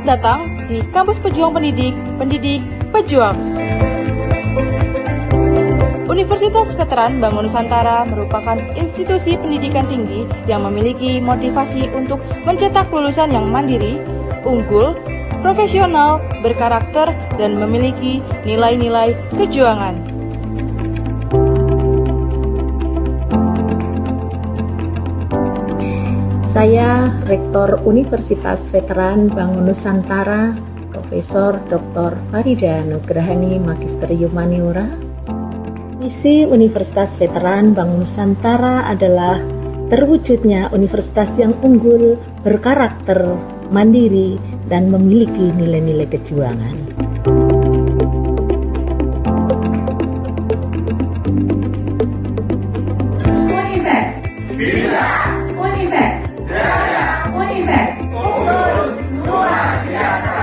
datang di Kampus Pejuang Pendidik, Pendidik Pejuang. Universitas Veteran Bangun Nusantara merupakan institusi pendidikan tinggi yang memiliki motivasi untuk mencetak lulusan yang mandiri, unggul, profesional, berkarakter, dan memiliki nilai-nilai kejuangan. Saya Rektor Universitas Veteran Bangun Nusantara, Profesor Dr. Farida Nugrahani Magister Humaniora. Misi Universitas Veteran Bangun Nusantara adalah terwujudnya universitas yang unggul, berkarakter, mandiri, dan memiliki nilai-nilai kejuangan. Univet bisa, Univet jaya, Univet unggul luar biasa.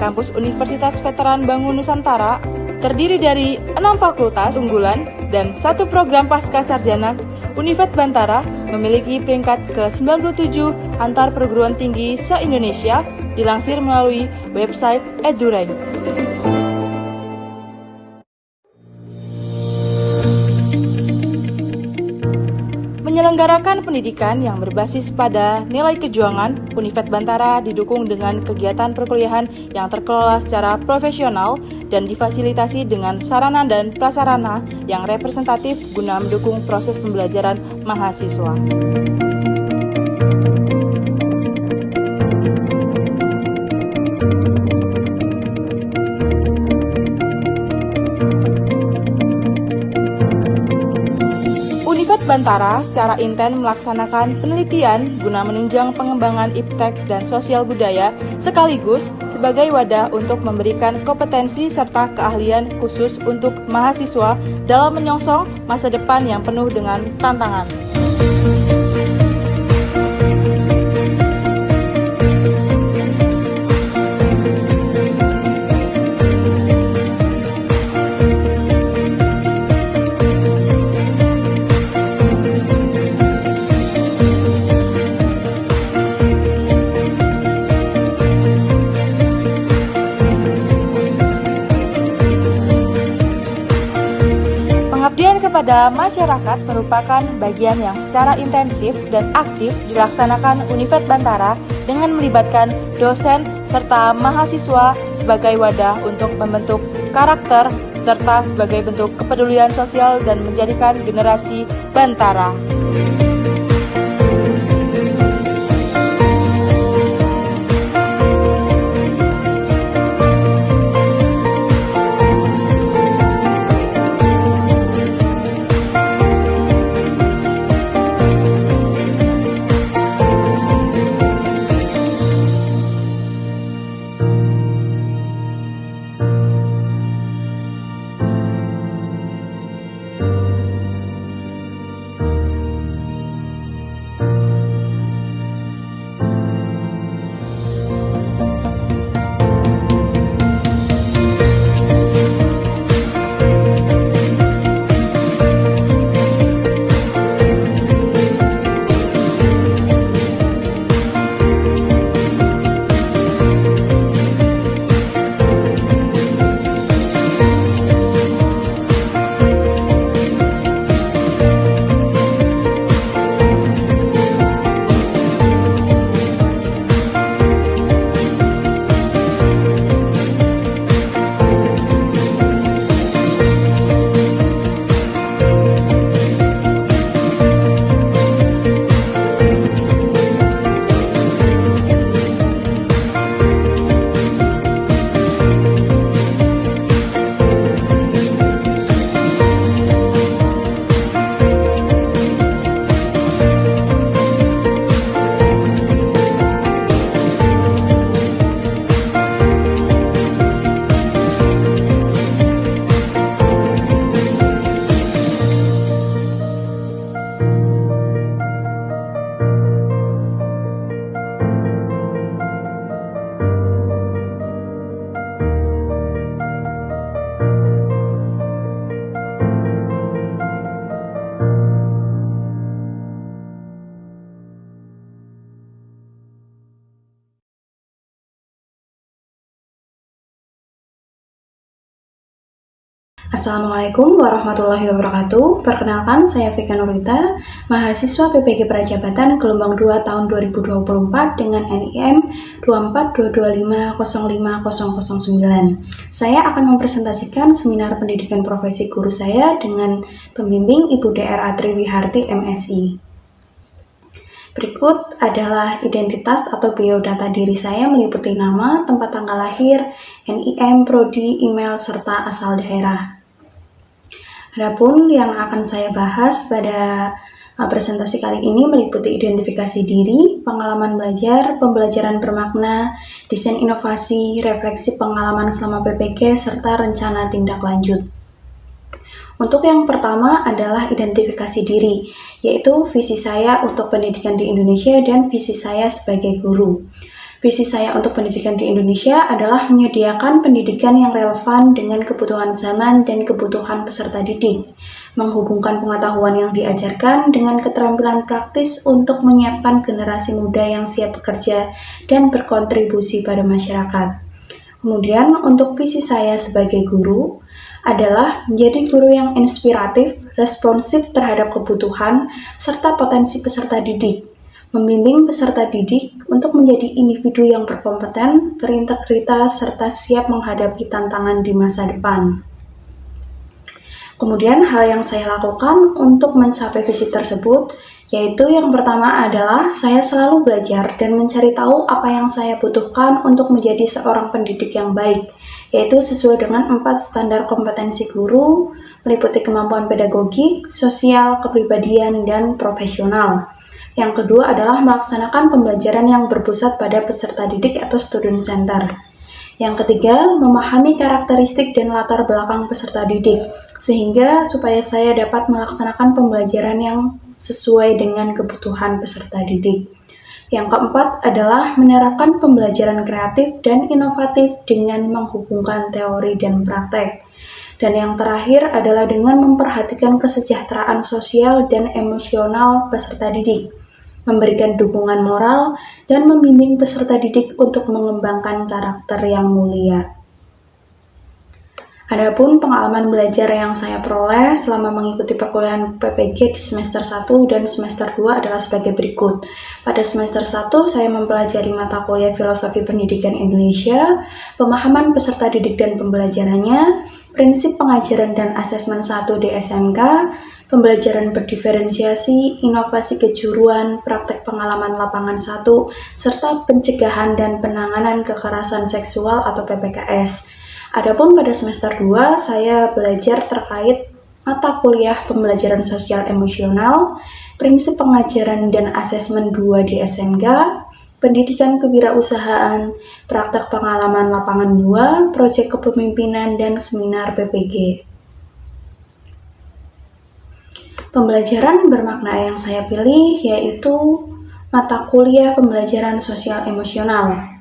Kampus Universitas Veteran Bangun Nusantara terdiri dari 6 fakultas unggulan dan 1 program pasca sarjana. Univet Bantara memiliki peringkat ke-97 antar perguruan tinggi se-Indonesia, dilansir melalui website EduRank. Menyelenggarakan pendidikan yang berbasis pada nilai kejuangan, Univet Bantara didukung dengan kegiatan perkuliahan yang terkelola secara profesional dan difasilitasi dengan sarana dan prasarana yang representatif guna mendukung proses pembelajaran mahasiswa. Univet Bantara secara intens melaksanakan penelitian guna menunjang pengembangan iptek dan sosial budaya sekaligus sebagai wadah untuk memberikan kompetensi serta keahlian khusus untuk mahasiswa dalam menyongsong masa depan yang penuh dengan tantangan. Pengabdian kepada masyarakat merupakan bagian yang secara intensif dan aktif dilaksanakan Univet Bantara dengan melibatkan dosen serta mahasiswa sebagai wadah untuk membentuk karakter serta sebagai bentuk kepedulian sosial dan menjadikan generasi Bantara. Assalamualaikum warahmatullahi wabarakatuh. Perkenalkan, saya Vika Nurita, mahasiswa PPG Prajabatan gelombang 2 tahun 2024 dengan NIM 24225050009. Saya akan mempresentasikan seminar pendidikan profesi guru saya dengan pembimbing Ibu Dr. Triwiharti MSI. Berikut adalah identitas atau biodata diri saya meliputi nama, tempat tanggal lahir, NIM, prodi, email, serta asal daerah. Adapun yang akan saya bahas pada presentasi kali ini meliputi identifikasi diri, pengalaman belajar, pembelajaran bermakna, desain inovasi, refleksi pengalaman selama PPG, serta rencana tindak lanjut. Untuk yang pertama adalah identifikasi diri, yaitu visi saya untuk pendidikan di Indonesia dan visi saya sebagai guru. Visi saya untuk pendidikan di Indonesia adalah menyediakan pendidikan yang relevan dengan kebutuhan zaman dan kebutuhan peserta didik, menghubungkan pengetahuan yang diajarkan dengan keterampilan praktis untuk menyiapkan generasi muda yang siap bekerja dan berkontribusi pada masyarakat. Kemudian, untuk visi saya sebagai guru adalah menjadi guru yang inspiratif, responsif terhadap kebutuhan, serta potensi peserta didik, membimbing peserta didik untuk menjadi individu yang berkompeten, berintegritas, serta siap menghadapi tantangan di masa depan. Kemudian hal yang saya lakukan untuk mencapai visi tersebut, yaitu yang pertama adalah saya selalu belajar dan mencari tahu apa yang saya butuhkan untuk menjadi seorang pendidik yang baik, yaitu sesuai dengan 4 standar kompetensi guru, meliputi kemampuan pedagogik, sosial, kepribadian, dan profesional. Yang kedua adalah melaksanakan pembelajaran yang berpusat pada peserta didik atau student center. Yang ketiga, memahami karakteristik dan latar belakang peserta didik, sehingga supaya saya dapat melaksanakan pembelajaran yang sesuai dengan kebutuhan peserta didik. Yang keempat adalah menerapkan pembelajaran kreatif dan inovatif dengan menghubungkan teori dan praktek. Dan yang terakhir adalah dengan memperhatikan kesejahteraan sosial dan emosional peserta didik, memberikan dukungan moral, dan membimbing peserta didik untuk mengembangkan karakter yang mulia. Adapun pengalaman belajar yang saya peroleh selama mengikuti perkuliahan PPG di semester 1 dan semester 2 adalah sebagai berikut. Pada semester 1, saya mempelajari mata kuliah Filosofi Pendidikan Indonesia, pemahaman peserta didik dan pembelajarannya, prinsip pengajaran dan asesmen 1 di SMK, pembelajaran berdiferensiasi, inovasi kejuruan, praktek pengalaman lapangan 1, serta pencegahan dan penanganan kekerasan seksual atau PPKS. Adapun pada semester 2, saya belajar terkait mata kuliah pembelajaran sosial emosional, prinsip pengajaran dan asesmen 2 di SMK, pendidikan kewirausahaan, praktek pengalaman lapangan 2, proyek kepemimpinan, dan seminar PPG. Pembelajaran bermakna yang saya pilih yaitu mata kuliah pembelajaran sosial emosional.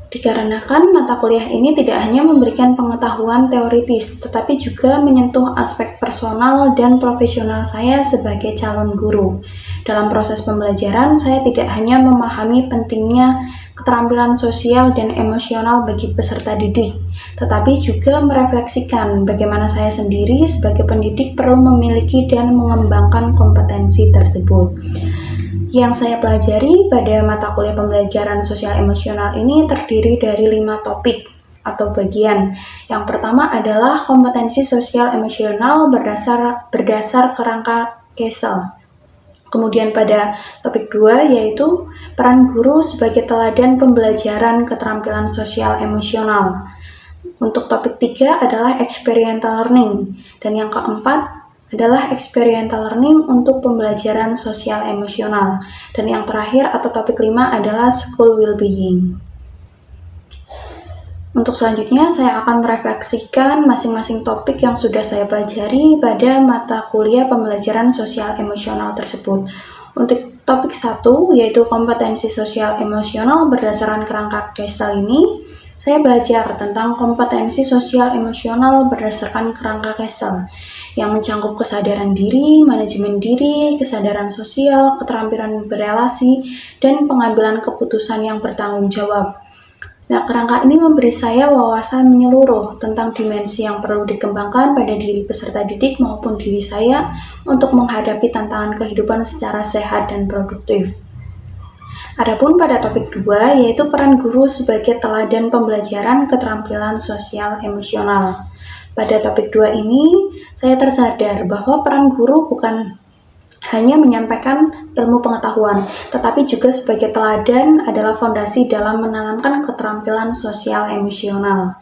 Dikarenakan mata kuliah ini tidak hanya memberikan pengetahuan teoritis, tetapi juga menyentuh aspek personal dan profesional saya sebagai calon guru. Dalam proses pembelajaran, saya tidak hanya memahami pentingnya keterampilan sosial dan emosional bagi peserta didik, tetapi juga merefleksikan bagaimana saya sendiri sebagai pendidik perlu memiliki dan mengembangkan kompetensi tersebut. Yang saya pelajari pada mata kuliah pembelajaran sosial emosional ini terdiri dari 5 topik atau bagian. Yang pertama adalah kompetensi sosial emosional berdasar kerangka Kessel. Kemudian pada topik 2 yaitu peran guru sebagai teladan pembelajaran keterampilan sosial emosional. Untuk topik 3 adalah experiential learning, dan yang keempat adalah experiential learning untuk pembelajaran sosial emosional. Dan yang terakhir atau topik 5 adalah school well-being. Untuk selanjutnya saya akan merefleksikan masing-masing topik yang sudah saya pelajari pada mata kuliah pembelajaran sosial emosional tersebut. Untuk topik 1 yaitu kompetensi sosial emosional berdasarkan kerangka Kessel ini, saya belajar tentang kompetensi sosial emosional berdasarkan kerangka Kessel yang mencangkup kesadaran diri, manajemen diri, kesadaran sosial, keterampilan berelasi, dan pengambilan keputusan yang bertanggung jawab. Nah, kerangka ini memberi saya wawasan menyeluruh tentang dimensi yang perlu dikembangkan pada diri peserta didik maupun diri saya untuk menghadapi tantangan kehidupan secara sehat dan produktif. Adapun pada topik 2, yaitu peran guru sebagai teladan pembelajaran keterampilan sosial emosional. Pada topik 2 ini, saya tersadar bahwa peran guru bukan hanya menyampaikan ilmu pengetahuan, tetapi juga sebagai teladan adalah fondasi dalam menanamkan keterampilan sosial emosional.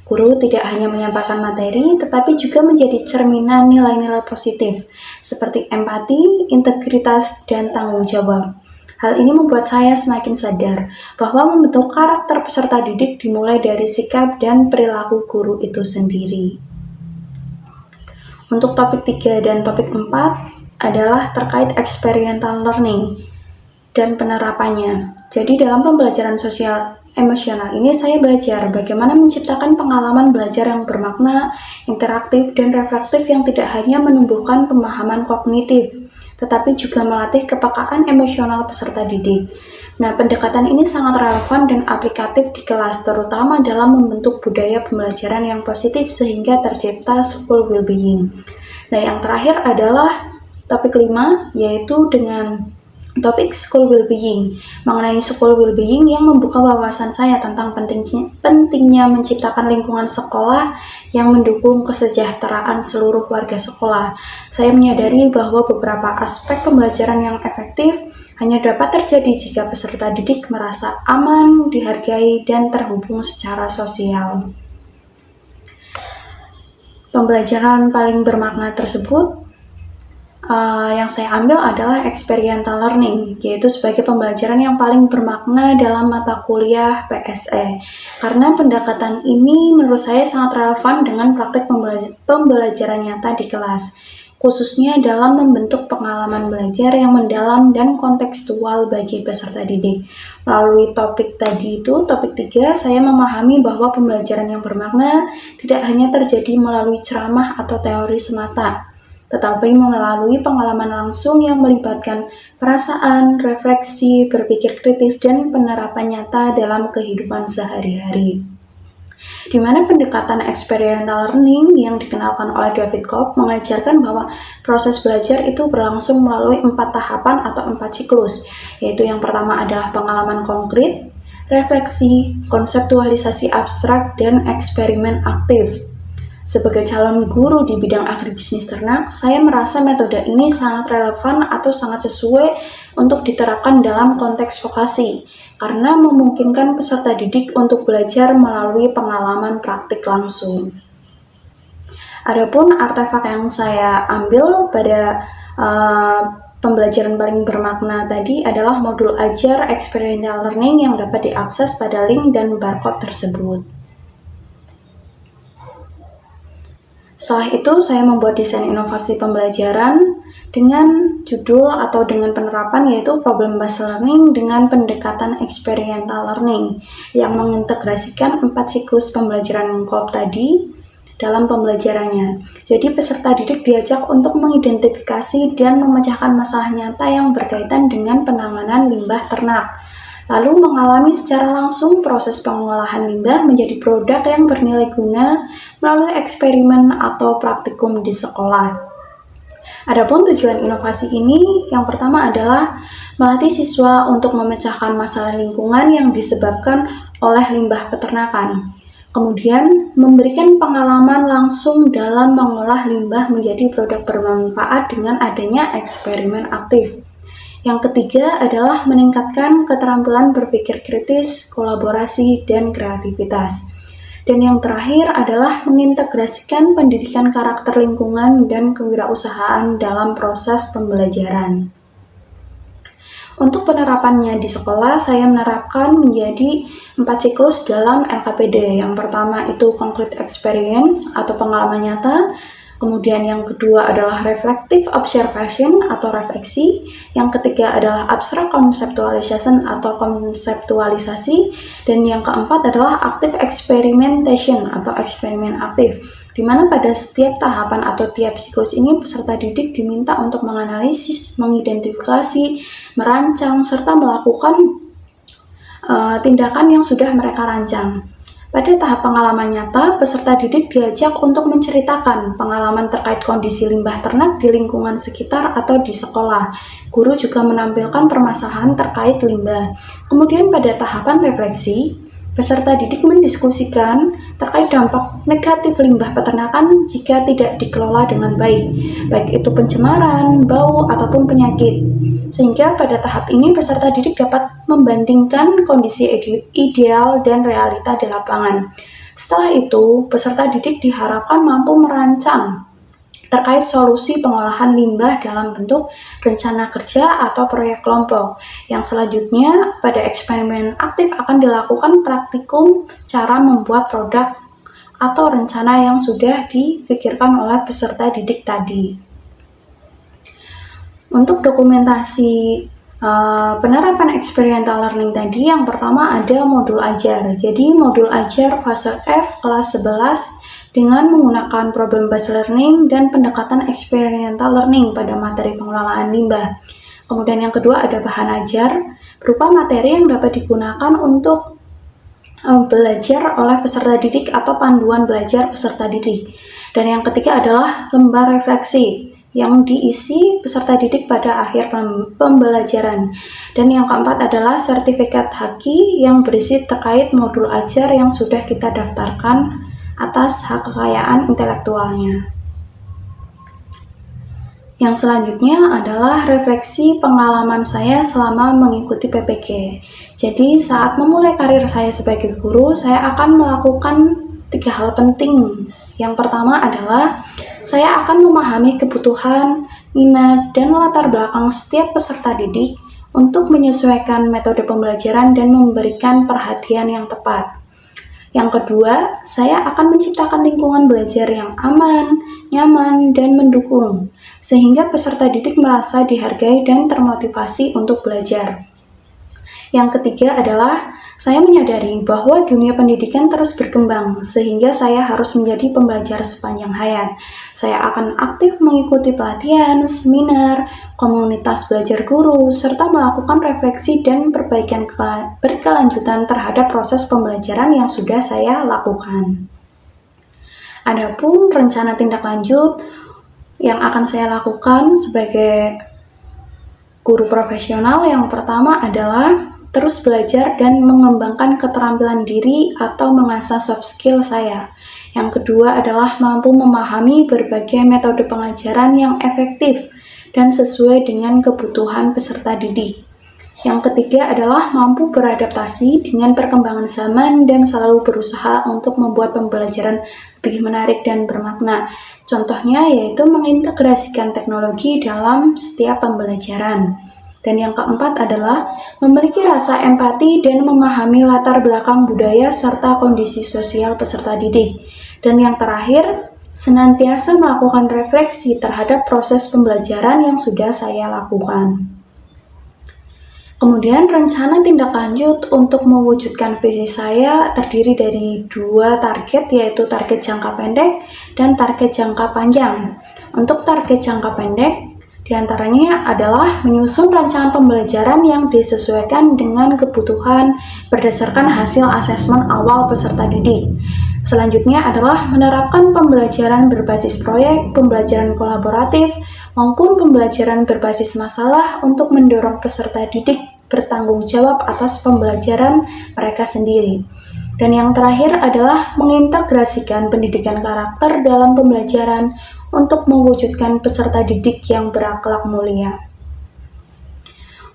Guru tidak hanya menyampaikan materi, tetapi juga menjadi cerminan nilai-nilai positif, seperti empati, integritas, dan tanggung jawab. Hal ini membuat saya semakin sadar bahwa membentuk karakter peserta didik dimulai dari sikap dan perilaku guru itu sendiri. Untuk topik 3 dan topik 4, adalah terkait experiential learning dan penerapannya. Jadi dalam pembelajaran sosial emosional ini saya belajar bagaimana menciptakan pengalaman belajar yang bermakna, interaktif, dan reflektif yang tidak hanya menumbuhkan pemahaman kognitif, tetapi juga melatih kepekaan emosional peserta didik. Nah, pendekatan ini sangat relevan dan aplikatif di kelas, terutama dalam membentuk budaya pembelajaran yang positif sehingga tercipta school well-being. Nah, yang terakhir adalah topik 5, yaitu dengan topik school well-being. Mengenai school well-being yang membuka wawasan saya tentang pentingnya menciptakan lingkungan sekolah yang mendukung kesejahteraan seluruh warga sekolah. Saya menyadari bahwa beberapa aspek pembelajaran yang efektif hanya dapat terjadi jika peserta didik merasa aman, dihargai, dan terhubung secara sosial. Pembelajaran paling bermakna tersebut yang saya ambil adalah experiential learning, yaitu sebagai pembelajaran yang paling bermakna dalam mata kuliah PSE. Karena pendekatan ini menurut saya sangat relevan dengan praktik pembelajaran nyata di kelas, khususnya dalam membentuk pengalaman belajar yang mendalam dan kontekstual bagi peserta didik. Melalui topik tadi itu, topik 3, saya memahami bahwa pembelajaran yang bermakna tidak hanya terjadi melalui ceramah atau teori semata, tetapi melalui pengalaman langsung yang melibatkan perasaan, refleksi, berpikir kritis, dan penerapan nyata dalam kehidupan sehari-hari. Di mana pendekatan experiential learning yang dikenalkan oleh David Cope mengajarkan bahwa proses belajar itu berlangsung melalui 4 tahapan atau 4 siklus, yaitu yang pertama adalah pengalaman konkret, refleksi, konseptualisasi abstrak, dan eksperimen aktif. Sebagai calon guru di bidang agribisnis ternak, saya merasa metode ini sangat relevan atau sangat sesuai untuk diterapkan dalam konteks vokasi, karena memungkinkan peserta didik untuk belajar melalui pengalaman praktik langsung. Adapun artefak yang saya ambil pada pembelajaran paling bermakna tadi adalah modul ajar experiential learning yang dapat diakses pada link dan barcode tersebut. Setelah itu, saya membuat desain inovasi pembelajaran dengan judul atau dengan penerapan yaitu problem based learning dengan pendekatan experiential learning yang mengintegrasikan 4 siklus pembelajaran Cope tadi dalam pembelajarannya. Jadi peserta didik diajak untuk mengidentifikasi dan memecahkan masalah nyata yang berkaitan dengan penanganan limbah ternak, lalu mengalami secara langsung proses pengolahan limbah menjadi produk yang bernilai guna melalui eksperimen atau praktikum di sekolah. Adapun tujuan inovasi ini yang pertama adalah melatih siswa untuk memecahkan masalah lingkungan yang disebabkan oleh limbah peternakan. Kemudian memberikan pengalaman langsung dalam mengolah limbah menjadi produk bermanfaat dengan adanya eksperimen aktif. Yang ketiga adalah meningkatkan keterampilan berpikir kritis, kolaborasi, dan kreativitas. Dan yang terakhir adalah mengintegrasikan pendidikan karakter lingkungan dan kewirausahaan dalam proses pembelajaran. Untuk penerapannya di sekolah, saya menerapkan menjadi 4 siklus dalam LKPD. Yang pertama itu concrete experience atau pengalaman nyata. Kemudian yang kedua adalah reflective observation atau refleksi. Yang ketiga adalah abstract conceptualization atau konseptualisasi. Dan yang keempat adalah active experimentation atau eksperimen aktif. Di mana pada setiap tahapan atau tiap siklus ini peserta didik diminta untuk menganalisis, mengidentifikasi, merancang, serta melakukan tindakan yang sudah mereka rancang. Pada tahap pengalaman nyata, peserta didik diajak untuk menceritakan pengalaman terkait kondisi limbah ternak di lingkungan sekitar atau di sekolah. Guru juga menampilkan permasalahan terkait limbah. Kemudian pada tahapan refleksi, peserta didik mendiskusikan terkait dampak negatif limbah peternakan jika tidak dikelola dengan baik itu pencemaran, bau, ataupun penyakit. Sehingga pada tahap ini peserta didik dapat membandingkan kondisi ideal dan realita di lapangan. Setelah itu, peserta didik diharapkan mampu merancang terkait solusi pengolahan limbah dalam bentuk rencana kerja atau proyek kelompok. Yang selanjutnya, pada eksperimen aktif akan dilakukan praktikum cara membuat produk atau rencana yang sudah dipikirkan oleh peserta didik tadi. Untuk dokumentasi penerapan experiential learning tadi, yang pertama ada modul ajar. Jadi modul ajar fase F kelas 11 dengan menggunakan problem based learning dan pendekatan experiential learning pada materi pengelolaan limbah. Kemudian yang kedua ada bahan ajar berupa materi yang dapat digunakan untuk belajar oleh peserta didik atau panduan belajar peserta didik. Dan yang ketiga adalah lembar refleksi yang diisi peserta didik pada akhir pembelajaran. Dan yang keempat adalah sertifikat haki yang berisi terkait modul ajar yang sudah kita daftarkan atas hak kekayaan intelektualnya. Yang selanjutnya adalah refleksi pengalaman saya selama mengikuti PPG. Jadi saat memulai karir saya sebagai guru, saya akan melakukan 3 hal penting. Yang pertama adalah saya akan memahami kebutuhan, minat, dan latar belakang setiap peserta didik untuk menyesuaikan metode pembelajaran dan memberikan perhatian yang tepat. Yang kedua, saya akan menciptakan lingkungan belajar yang aman, nyaman, dan mendukung, sehingga peserta didik merasa dihargai dan termotivasi untuk belajar. Yang ketiga adalah saya menyadari bahwa dunia pendidikan terus berkembang, sehingga saya harus menjadi pembelajar sepanjang hayat. Saya akan aktif mengikuti pelatihan, seminar, komunitas belajar guru, serta melakukan refleksi dan perbaikan berkelanjutan terhadap proses pembelajaran yang sudah saya lakukan. Adapun rencana tindak lanjut yang akan saya lakukan sebagai guru profesional, yang pertama adalah terus belajar dan mengembangkan keterampilan diri atau mengasah soft skill saya. Yang kedua adalah mampu memahami berbagai metode pengajaran yang efektif dan sesuai dengan kebutuhan peserta didik. Yang ketiga adalah mampu beradaptasi dengan perkembangan zaman dan selalu berusaha untuk membuat pembelajaran lebih menarik dan bermakna. Contohnya yaitu mengintegrasikan teknologi dalam setiap pembelajaran. Dan yang keempat adalah memiliki rasa empati dan memahami latar belakang budaya serta kondisi sosial peserta didik. Dan yang terakhir, senantiasa melakukan refleksi terhadap proses pembelajaran yang sudah saya lakukan. Kemudian rencana tindak lanjut untuk mewujudkan visi saya terdiri dari 2 target, yaitu target jangka pendek dan target jangka panjang. Untuk target jangka pendek, diantaranya adalah menyusun rancangan pembelajaran yang disesuaikan dengan kebutuhan berdasarkan hasil asesmen awal peserta didik. Selanjutnya adalah menerapkan pembelajaran berbasis proyek, pembelajaran kolaboratif, maupun pembelajaran berbasis masalah untuk mendorong peserta didik bertanggung jawab atas pembelajaran mereka sendiri. Dan yang terakhir adalah mengintegrasikan pendidikan karakter dalam pembelajaran untuk mewujudkan peserta didik yang berakhlak mulia.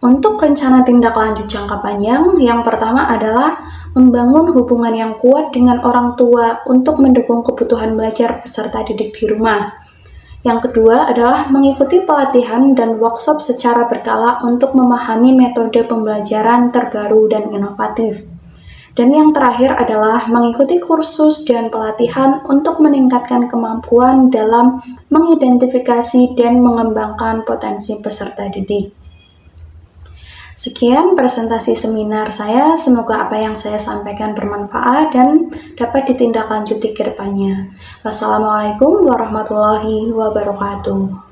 Untuk rencana tindak lanjut jangka panjang, yang pertama adalah membangun hubungan yang kuat dengan orang tua untuk mendukung kebutuhan belajar peserta didik di rumah. Yang kedua adalah mengikuti pelatihan dan workshop secara berkala untuk memahami metode pembelajaran terbaru dan inovatif. Dan yang terakhir adalah mengikuti kursus dan pelatihan untuk meningkatkan kemampuan dalam mengidentifikasi dan mengembangkan potensi peserta didik. Sekian presentasi seminar saya, semoga apa yang saya sampaikan bermanfaat dan dapat ditindaklanjuti ke depannya. Wassalamualaikum warahmatullahi wabarakatuh.